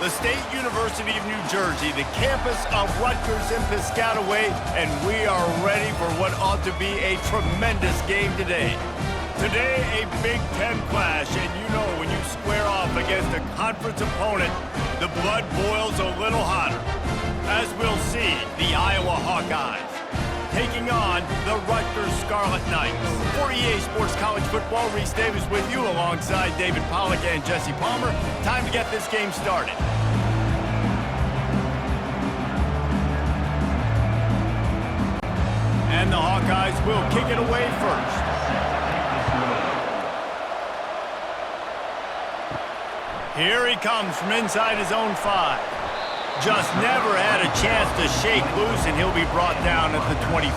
the State University of New Jersey, the campus of Rutgers in Piscataway, and we are ready for what ought to be a tremendous game today. Today, a Big Ten clash, and you know when you square off against a conference opponent, the blood boils a little hotter. As we'll see, the Iowa Hawkeyes taking on the Rutgers Scarlet Knights. For EA Sports College Football, Reese Davis with you alongside David Pollack and Jesse Palmer. Time to get this game started. And the Hawkeyes will kick it away first. Here he comes from inside his own 5. Just never had a chance to shake loose, and he'll be brought down at the 24.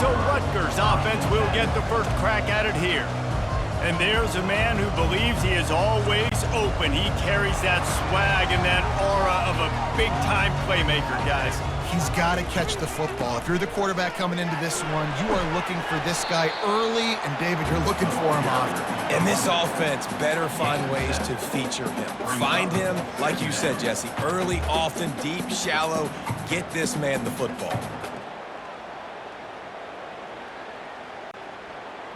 So Rutgers offense will get the first crack at it here. And there's a man who believes he is always open. He carries that swag and that aura of a big-time playmaker, guys. He's got to catch the football. If you're the quarterback coming into this one, you are looking for this guy early, and David, you're looking for him often. And this offense better find ways to feature him. Find him, like you said, Jesse, early, often, deep, shallow. Get this man the football.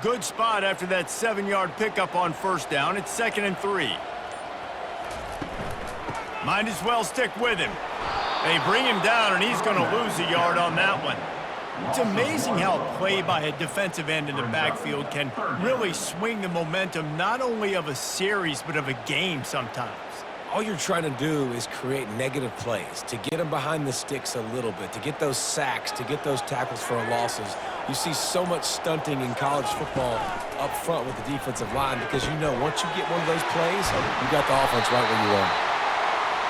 Good spot after that 7-yard pickup on first down. It's 2nd and 3. Might as well stick with him. They bring him down, and he's going to lose a yard on that one. It's amazing how play by a defensive end in the backfield can really swing the momentum not only of a series but of a game sometimes. All you're trying to do is create negative plays, to get them behind the sticks a little bit, to get those sacks, to get those tackles for losses. You see so much stunting in college football up front with the defensive line because you know once you get one of those plays, you got the offense right where you want it.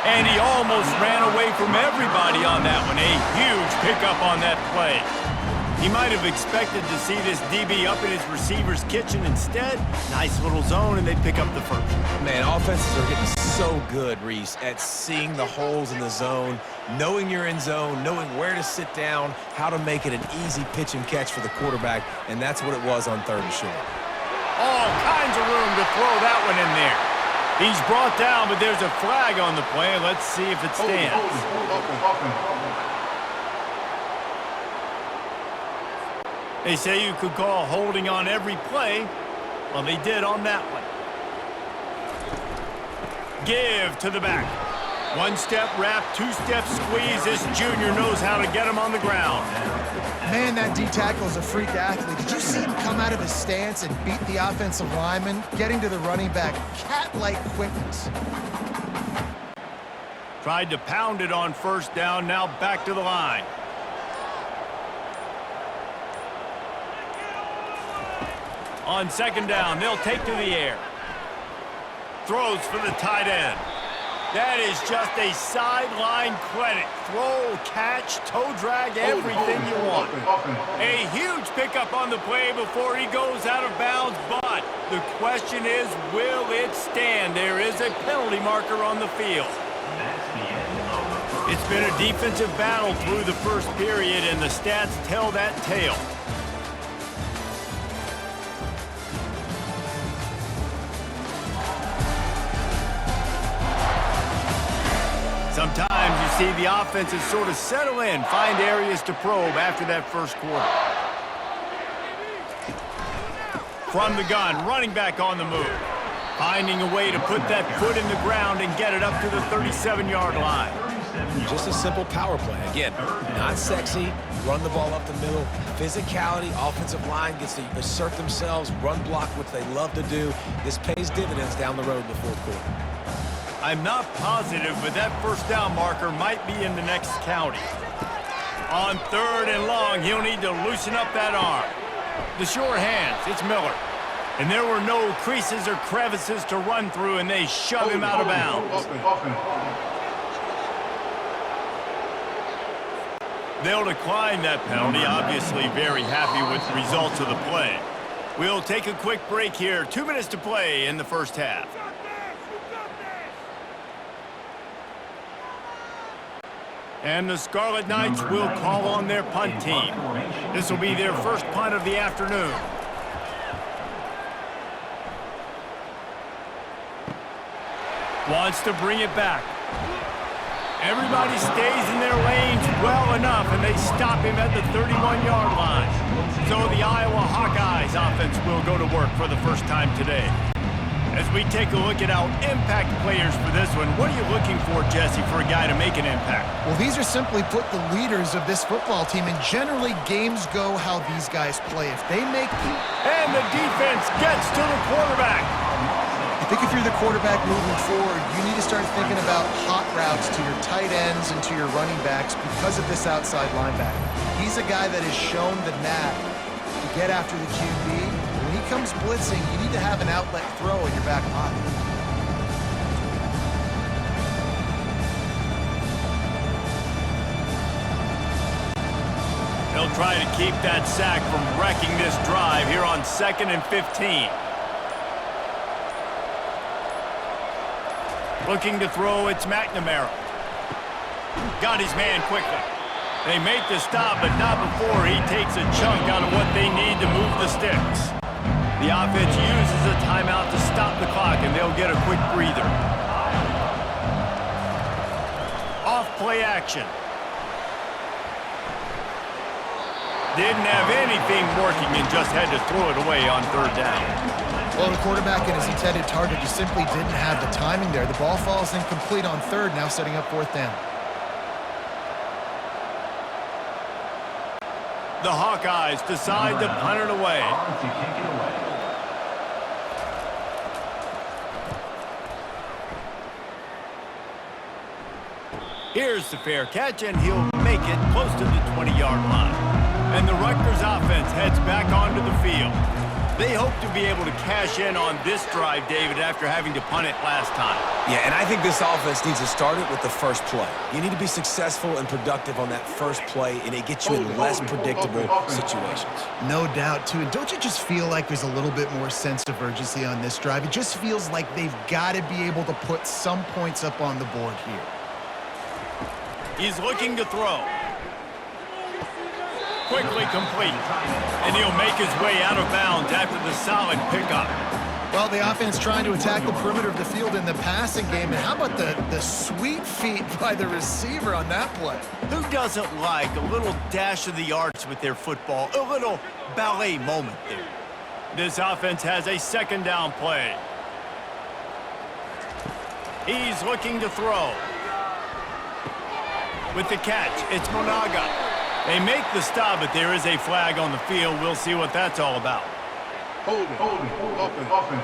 And he almost ran away from everybody on that one. A huge pickup on that play. He might have expected to see this DB up in his receiver's kitchen. Instead, nice little zone, and they pick up the first. Man, offenses are getting so good, Reese, at seeing the holes in the zone, knowing you're in zone, knowing where to sit down, how to make it an easy pitch and catch for the quarterback, and that's what it was on 3rd and short. All kinds of room to throw that one in there. He's brought down, but there's a flag on the play. Let's see if it stands. They say you could call holding on every play. Well, they did on that one. Give to the back. 1-step wrap, 2-step squeeze. This junior knows how to get him on the ground. Man, that D-tackle is a freak athlete. Did you see him come out of his stance and beat the offensive lineman, getting to the running back? Cat-like quickness. Tried to pound it on first down, now back to the line. On 2nd down, they'll take to the air. Throws for the tight end. That is just a sideline credit. Throw, catch, toe drag, everything you want. A huge pickup on the play before he goes out of bounds, but the question is, will it stand? There is a penalty marker on the field. It's been a defensive battle through the first period, and the stats tell that tale. Sometimes you see the offenses sort of settle in, find areas to probe after that first quarter. From the gun, running back on the move. Finding a way to put that foot in the ground and get it up to the 37-yard line. Just a simple power play. Again, not sexy, run the ball up the middle. Physicality, offensive line gets to assert themselves, run block, which they love to do. This pays dividends down the road in the 4th quarter. I'm not positive, but that first down marker might be in the next county. On 3rd and long, he'll need to loosen up that arm. The sure hands, it's Miller. And there were no creases or crevices to run through, and they shove him out of bounds. They'll decline that penalty, obviously very happy with the results of the play. We'll take a quick break here. 2 minutes to play in the first half. And the Scarlet Knights will call on their punt team. This will be their first punt of the afternoon. Wants to bring it back. Everybody stays in their lanes well enough, and they stop him at the 31-yard line. So the Iowa Hawkeyes offense will go to work for the first time today. As we take a look at our impact players for this one, what are you looking for, Jesse, for a guy to make an impact? Well, these are simply put the leaders of this football team, and generally games go how these guys play. If they make... And the defense gets to the quarterback. I think if you're the quarterback moving forward, you need to start thinking about hot routes to your tight ends and to your running backs because of this outside linebacker. He's a guy that has shown the knack to get after the QB. When he comes blitzing, you need to have an outlet throw in your back pocket. They'll try to keep that sack from wrecking this drive here on 2nd and 15. Looking to throw, it's McNamara. Got his man quickly. They make the stop, but not before he takes a chunk out of what they need to move the sticks. The offense uses a timeout to stop the clock, and they'll get a quick breather. Off play action. Didn't have anything working and just had to throw it away on 3rd down. Well, the quarterback and his intended target just simply didn't have the timing there. The ball falls incomplete on 3rd, now setting up 4th down. The Hawkeyes decide to punt it away. Here's the fair catch, and he'll make it close to the 20-yard line. And the Rutgers offense heads back onto the field. They hope to be able to cash in on this drive, David, after having to punt it last time. Yeah, and I think this offense needs to start it with the first play. You need to be successful and productive on that first play, and it gets you in less predictable situations. No doubt, too. And don't you just feel like there's a little bit more sense of urgency on this drive? It just feels like they've got to be able to put some points up on the board here. He's looking to throw. Quickly complete. And he'll make his way out of bounds after the solid pickup. Well, the offense trying to attack the perimeter of the field in the passing game. And how about the sweet feet by the receiver on that play? Who doesn't like a little dash of the arts with their football? A little ballet moment there. This offense has a 2nd down play. He's looking to throw. With the catch, it's Monaga. They make the stop, but there is a flag on the field. We'll see what that's all about. Hold it, open.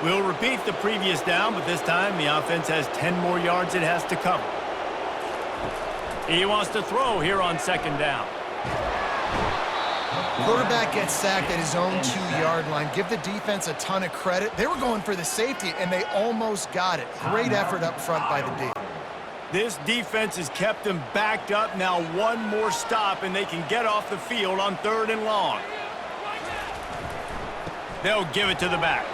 We'll repeat the previous down, but this time the offense has 10 more yards it has to cover. He wants to throw here on 2nd down. Quarterback gets sacked at his own 2-yard line. Give the defense a ton of credit. They were going for the safety, and they almost got it. Great effort up front by the D. This defense has kept them backed up. Now one more stop, and they can get off the field on 3rd and long. They'll give it to the back.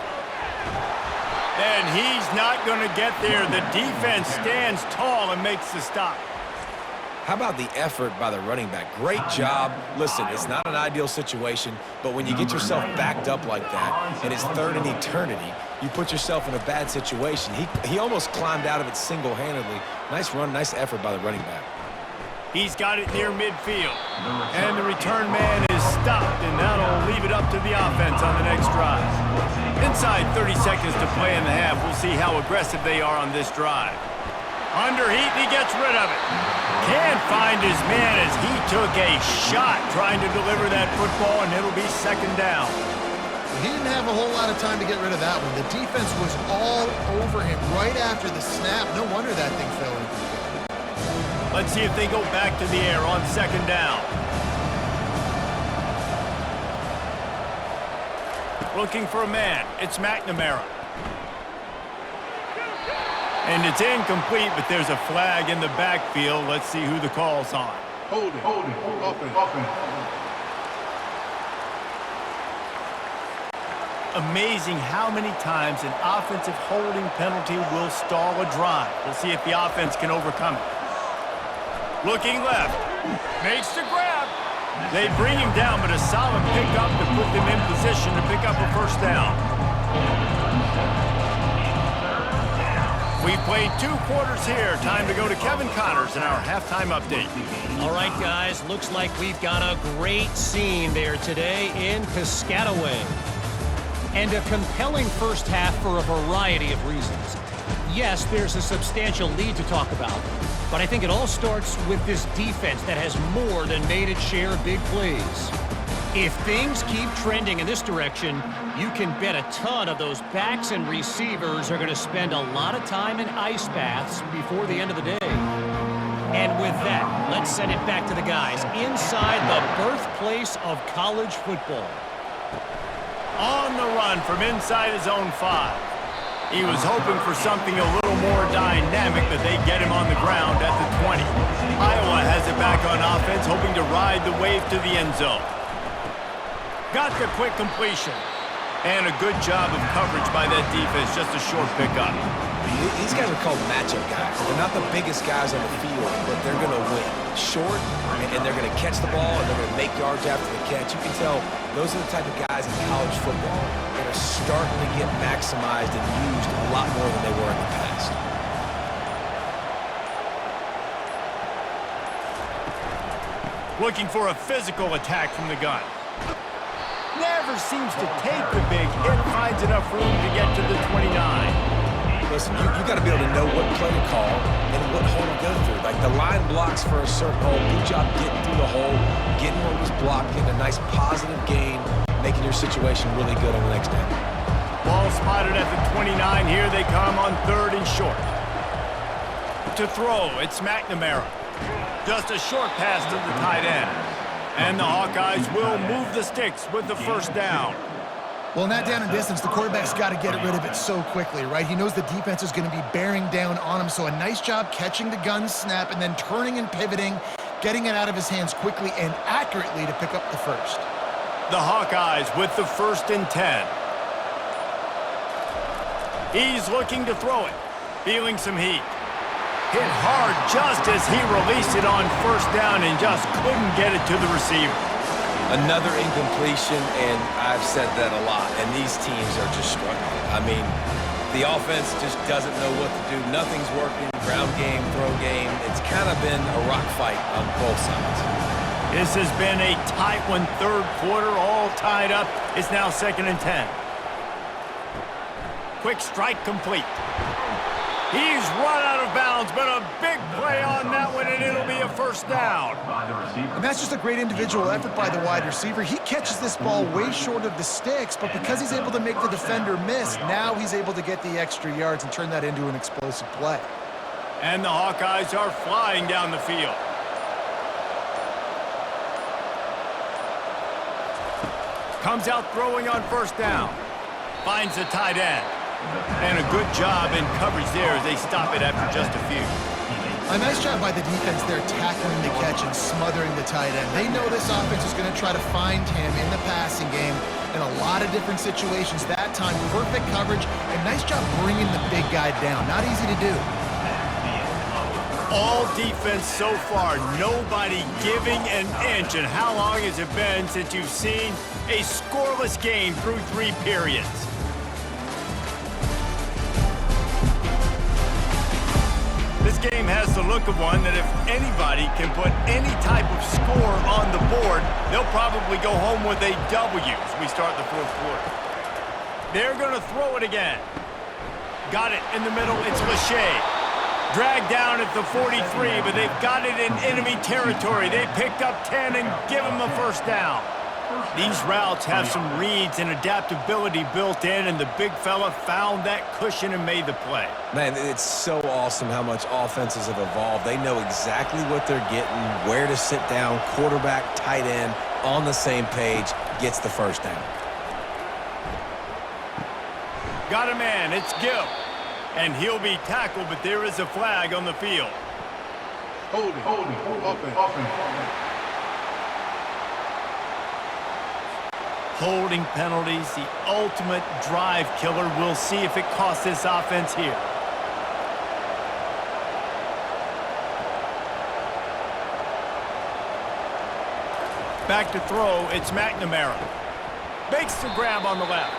And he's not going to get there. The defense stands tall and makes the stop. How about the effort by the running back? Great job. Listen, it's not an ideal situation, but when you get yourself backed up like that, and it's 3rd and eternity, you put yourself in a bad situation. He almost climbed out of it single-handedly. Nice run, nice effort by the running back. He's got it near midfield. And the return man is stopped, and that'll leave it up to the offense on the next drive. Inside 30 seconds to play in the half. We'll see how aggressive they are on this drive. Under heat, he gets rid of it. Can't find his man as he took a shot trying to deliver that football, and it'll be 2nd down. He didn't have a whole lot of time to get rid of that one. The defense was all over him right after the snap. No wonder that thing fell in. Let's see if they go back to the air on 2nd down. Looking for a man. It's McNamara. And it's incomplete, but there's a flag in the backfield. Let's see who the call's on. Hold it, open. Amazing how many times an offensive holding penalty will stall a drive. We'll see if the offense can overcome it. Looking left. Makes the grab. They bring him down, but a solid pickup to put them in position to pick up a 1st down. played 2 quarters here. Time to go to Kevin Connors in our halftime update. All right, guys, looks like we've got a great scene there today in Piscataway. And a compelling first half for a variety of reasons. Yes, there's a substantial lead to talk about, but I think it all starts with this defense that has more than made its share of big plays. If things keep trending in this direction, you can bet a ton of those backs and receivers are going to spend a lot of time in ice baths before the end of the day. And with that, let's send it back to the guys inside the birthplace of college football. On the run from inside his own 5. He was hoping for something a little more dynamic, but they get him on the ground at the 20. Iowa has it back on offense, hoping to ride the wave to the end zone. Got the quick completion. And a good job of coverage by that defense, just a short pickup. These guys are called matchup guys. They're not the biggest guys on the field, but they're going to win. Short, and they're going to catch the ball, and they're going to make yards after the catch. You can tell those are the type of guys in college football that are starting to get maximized and used a lot more than they were in the past. Looking for a physical attack from the gun. Never seems to take the big hit, finds enough room to get to the 29. Listen, you got to be able to know what play to call and what hole to go through. Like the line blocks for a certain hole. Good job getting through the hole, getting what was blocked, getting a nice positive gain, making your situation really good on the next down. Ball spotted at the 29. Here they come on 3rd and short. To throw, it's McNamara. Just a short pass to the tight end. And the Hawkeyes will move the sticks with the first down. Well, in that down and distance, the quarterback's got to get rid of it so quickly, right? He knows the defense is going to be bearing down on him, so a nice job catching the gun snap and then turning and pivoting, getting it out of his hands quickly and accurately to pick up the first. The Hawkeyes with the 1st and 10. He's looking to throw it, feeling some heat. Hit hard just as he released it on 1st down and just couldn't get it to the receiver. Another incompletion, and I've said that a lot, and these teams are just struggling. I mean, the offense just doesn't know what to do. Nothing's working. Ground game, throw game. It's kind of been a rock fight on both sides. This has been a tight one, 3rd quarter, all tied up. It's now 2nd and 10. Quick strike complete. He's run out of bounds, but a big play on that one, and it'll be a 1st down. And that's just a great individual effort by the wide receiver. He catches this ball way short of the sticks, but because he's able to make the defender miss, now he's able to get the extra yards and turn that into an explosive play. And the Hawkeyes are flying down the field. Comes out throwing on 1st down. Finds the tight end. And a good job in coverage there as they stop it after just a few. A nice job by the defense there tackling the catch and smothering the tight end. They know this offense is going to try to find him in the passing game in a lot of different situations. That time, perfect coverage and nice job bringing the big guy down. Not easy to do. All defense so far, nobody giving an inch. And how long has it been since you've seen a scoreless game through 3 periods? This game has the look of one that if anybody can put any type of score on the board, they'll probably go home with a W as we start the 4th quarter. They're going to throw it again. Got it in the middle. It's Lachey. Dragged down at the 43, but they've got it in enemy territory. They picked up 10 and give him a 1st down. These routes have some reads and adaptability built in, and the big fella found that cushion and made the play. Man, it's so awesome how much offenses have evolved. They know exactly what they're getting, where to sit down, quarterback, tight end, on the same page, gets the 1st down. Got a man, it's Gill. And he'll be tackled, but there is a flag on the field. Holding, offense. Holding penalties, the ultimate drive killer. We'll see if it costs this offense here. Back to throw, it's McNamara. Makes the grab on the left.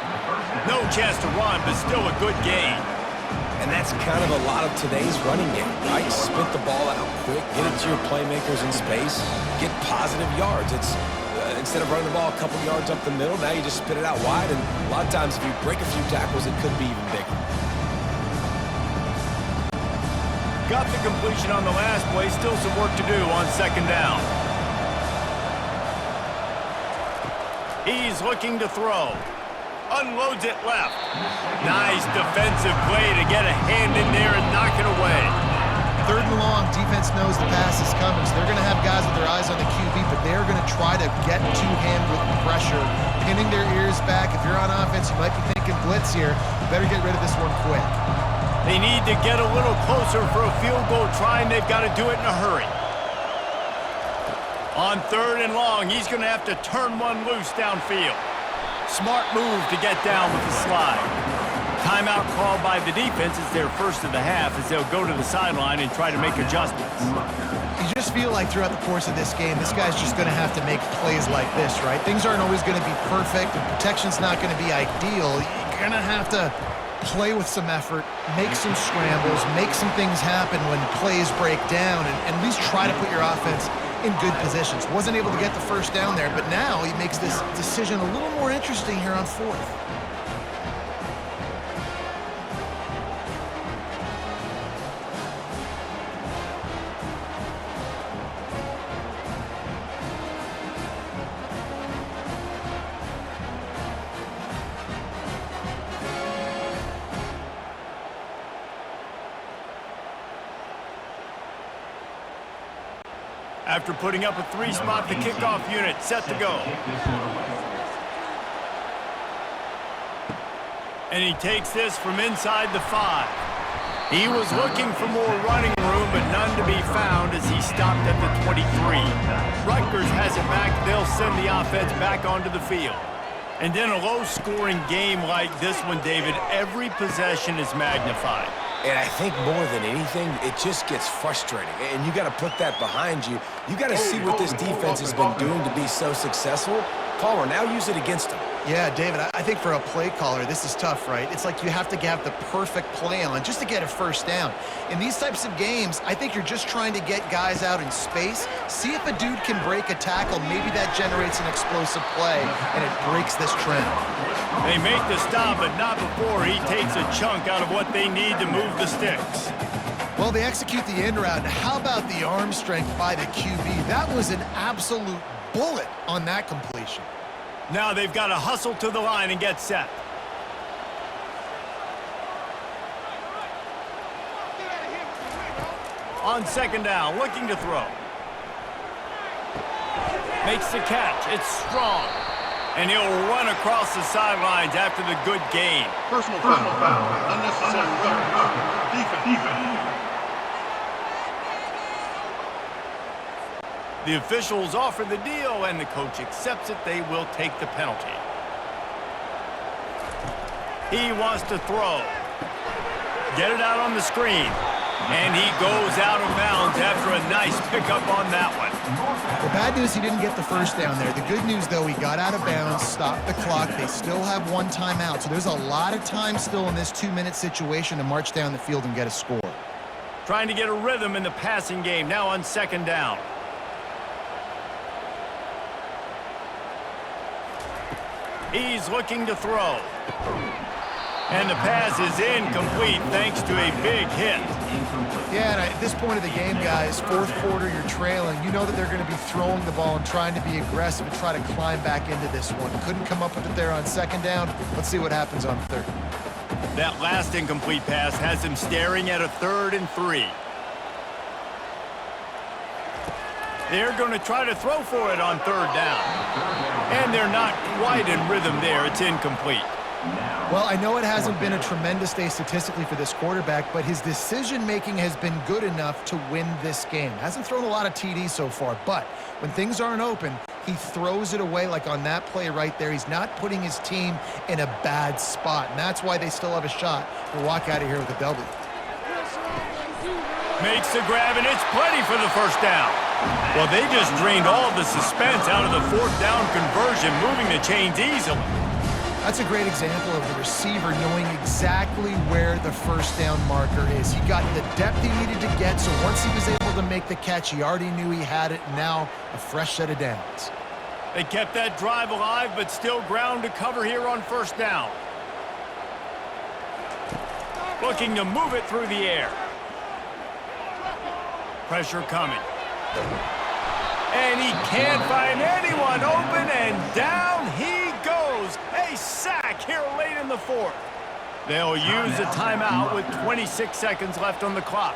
No chance to run, but still a good gain. And that's kind of a lot of today's running game, right? Spit the ball out quick, get it to your playmakers in space, get positive yards. It's instead of running the ball a couple yards up the middle, now you just spit it out wide, and a lot of times if you break a few tackles, it could be even bigger. Got the completion on the last play. Still some work to do on second down. He's looking to throw. Unloads it left. Nice defensive play to get a hand in there and knock it away. Third and long, defense knows the pass is coming, so they're going to have guys with their eyes on the QB, but they're going to try to get to him with pressure, pinning their ears back. If you're on offense, you might be thinking blitz here. Better get rid of this one quick. They need to get a little closer for a field goal try, and they've got to do it in a hurry. On third and long, he's going to have to turn one loose downfield. Smart move to get down with the slide. Timeout called by the defense. It's their first of the half as they'll go to the sideline and try to make adjustments. You just feel like throughout the course of this game, this guy's just going to have to make plays like this, right? Things aren't always going to be perfect, and protection's not going to be ideal. You're going to have to play with some effort, make some scrambles, make some things happen when plays break down, and at least try to put your offense in good positions. Wasn't able to get the first down there, but now he makes this decision a little more interesting here on fourth. After putting up a three-spot, the kickoff unit set to go. And he takes this from inside the 5. He was looking for more running room, but none to be found as he stopped at the 23. Rutgers has it back. They'll send the offense back onto the field. And in a low-scoring game like this one, David, every possession is magnified. And I think more than anything, it just gets frustrating. And you got to put that behind you. You got to see what this defense has been doing to be so successful. Palmer, now use it against them. Yeah, David, I think for a play caller, this is tough, right? It's like you have to have the perfect play on just to get a first down. In these types of games, I think you're just trying to get guys out in space, see if a dude can break a tackle. Maybe that generates an explosive play, and it breaks this trend. They make the stop, but not before he takes a chunk out of what they need to move the sticks. Well, they execute the end route. How about the arm strength by the QB? That was an absolute bullet on that completion. Now they've got to hustle to the line and get set. On second down, looking to throw. Makes the catch. It's strong. And he'll run across the sidelines after the good gain. Personal foul. Unnecessary roughness. Defense. The officials offer the deal, and the coach accepts it. They will take the penalty. He wants to throw. Get it out on the screen. And he goes out of bounds after a nice pickup on that one. The bad news, he didn't get the first down there. The good news, though, he got out of bounds, stopped the clock. They still have one timeout, so there's a lot of time still in this 2-minute situation to march down the field and get a score. Trying to get a rhythm in the passing game, now on second down. He's looking to throw. And the pass is incomplete thanks to a big hit. Yeah, and at this point of the game, guys, fourth quarter, you're trailing. You know that they're going to be throwing the ball and trying to be aggressive and try to climb back into this one. Couldn't come up with it there on second down. Let's see what happens on third. That last incomplete pass has him staring at a 3rd and 3. They're going to try to throw for it on third down. And they're not quite in rhythm there. It's incomplete. Well, I know it hasn't been a tremendous day statistically for this quarterback, but his decision-making has been good enough to win this game. Hasn't thrown a lot of TDs so far, but when things aren't open, he throws it away like on that play right there. He's not putting his team in a bad spot, and that's why they still have a shot to walk out of here with a W. Makes the grab, and it's plenty for the first down. Well, they just drained all of the suspense out of the 4th down conversion, moving the chains easily. That's a great example of the receiver knowing exactly where the first down marker is. He got the depth he needed to get, so once he was able to make the catch, he already knew he had it. Now a fresh set of downs. They kept that drive alive, but still ground to cover here on first down. Looking to move it through the air. Pressure coming. And he can't find anyone open, and down he goes. A sack here late in the fourth. They'll use a timeout with 26 seconds left on the clock.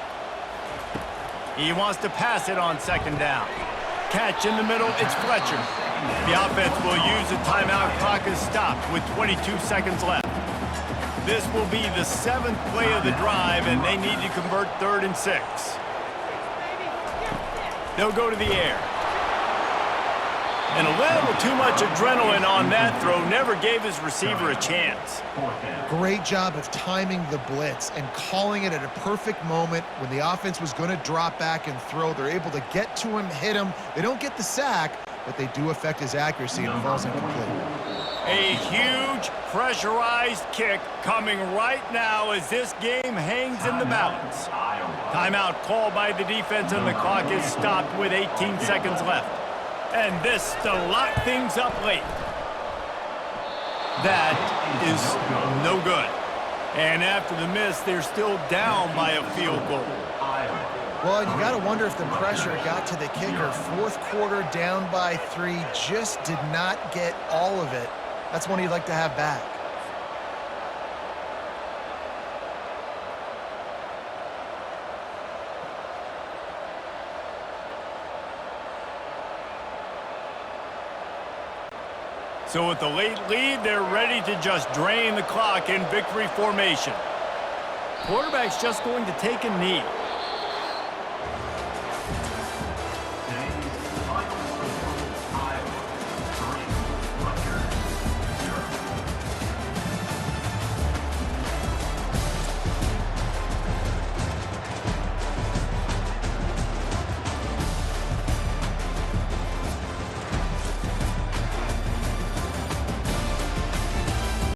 He wants to pass it on second down. Catch in the middle, it's Fletcher. The offense will use a timeout. Clock is stopped with 22 seconds left. This will be the 7th play of the drive, and they need to convert 3rd and 6. They'll go to the air. And a little too much adrenaline on that throw. Never gave his receiver a chance. Great job of timing the blitz and calling it at a perfect moment when the offense was going to drop back and throw. They're able to get to him, hit him. They don't get the sack, but they do affect his accuracy and it falls incomplete. A huge pressurized kick coming right now as this game hangs in the balance. Timeout called by the defense, and the clock is stopped with 18 seconds left. And this to lock things up late. That is no good. And after the miss, they're still down by a field goal. Well, you got to wonder if the pressure got to the kicker. Fourth quarter, down by 3, just did not get all of it. That's one you'd like to have back. So with the late lead, they're ready to just drain the clock in victory formation. Quarterback's just going to take a knee.